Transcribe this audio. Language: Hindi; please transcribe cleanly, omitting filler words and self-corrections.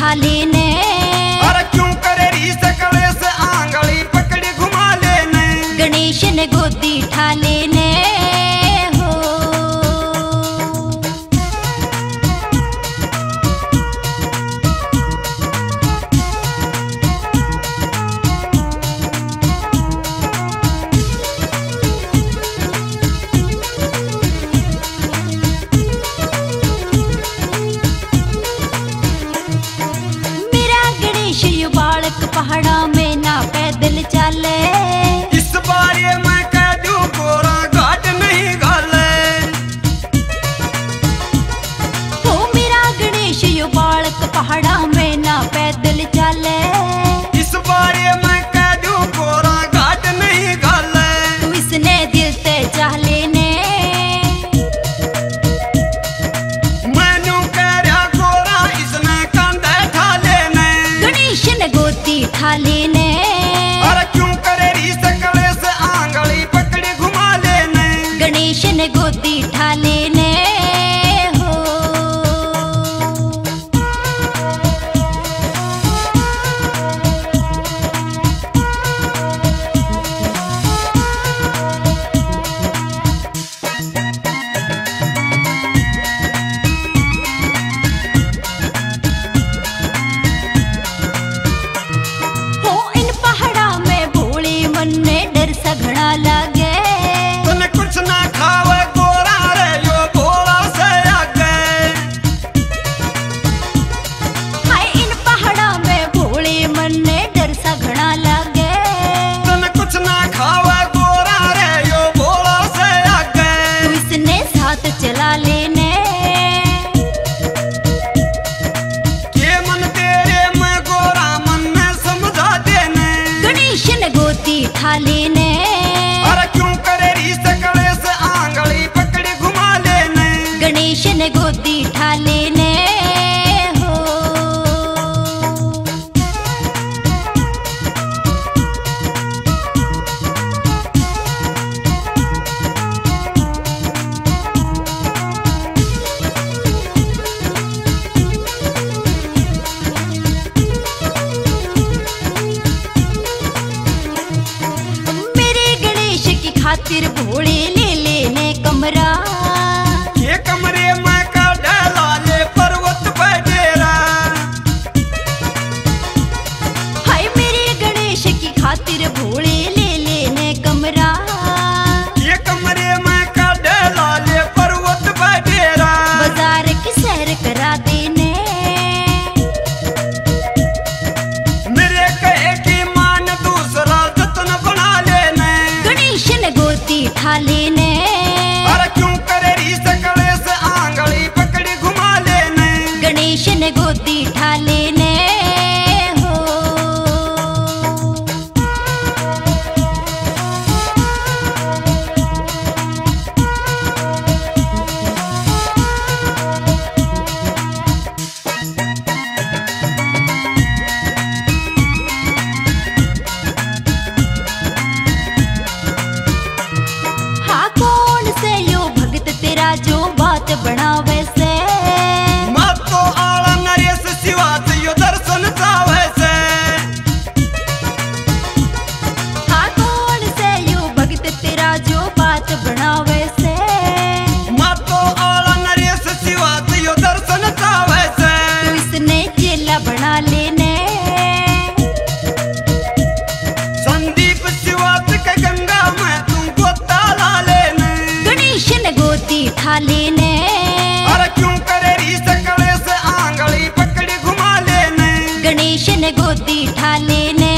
ठा लेने। अरे क्यों करे रीस कलेस आंगली पकड़ी घुमा लेने। गणेश ने गोदी ठा लेने हो। बालक पहाड़ा में ना पैदल चले। इस बारे मैं कह दूं गोरा घाट नहीं घाले। ओ मेरा गणेश यो बालक पहाड़ा में ना पैदल चले। इस बारे मैं कह दूं गोरा घाट नहीं घाले। तू इसने दिल ते चाह लेने। मैनू कह रहा गोरा इसने कंधे ठा लेने। गणेश ने गोदी ठा लेने। अरे क्यों करे रीस कलेस आंगली पकड़ी घुमा लेने। गणेश ने गोदी ठा लेने हो। घड़ा लागे तने कुछ ना खावे गोरा रे यो भोला से आगे। हाय इन पहाड़ा में भोले मन ने डर सा घड़ा लागे। तने कुछ ना खावे गोरा रे यो भोला से आगे। तू इसने साथ चला लेने। के मन तेरे मैं गोरा मन में समझा देने। गणेश ने गोदी ठा लेने। अरे क्यों करे रीस कलेस आंगली पकड़ी घुमा लेने। गणेश ने गोदी ठा लेने हो। खातिर भोले ले लेने कमरा। ये कमरे में का डाला ले पर्वत पे डेरा। हाय मेरे गणेश की खातिर भोले ले लेने कमरा। ये कमरे में का डाला ले पर्वत पे डेरा। बाजार की सैर करा देने। मेरे कहे की मान दूसरा जतन बना लेने। गणेश ने गोदी ठा लेने। अरे क्यों करे रीस कलेस आंगली पकड़ी घुमा लेने। गणेश ने गोदी ठा लेने हो। हाँ कौन से यो भगत तेरा जो बात बनावे से। मत तो आला नरेश शिवात यो दर्शन चावे से। हाँ कौन से यो भगत तेरा जो बात बनावे से। मत तो आला नरेश शिवात यो दर्शन चावे से। तू इसने चेला बना लेने। संदीप शिवात के गंगा में तुम गोता ला लेने। गणेश ने गोदी ठा लेने। अरे क्यों करे रीस कलेस आंगली पकड़ी घुमा लेने। गणेश ने गोदी ठा लेने।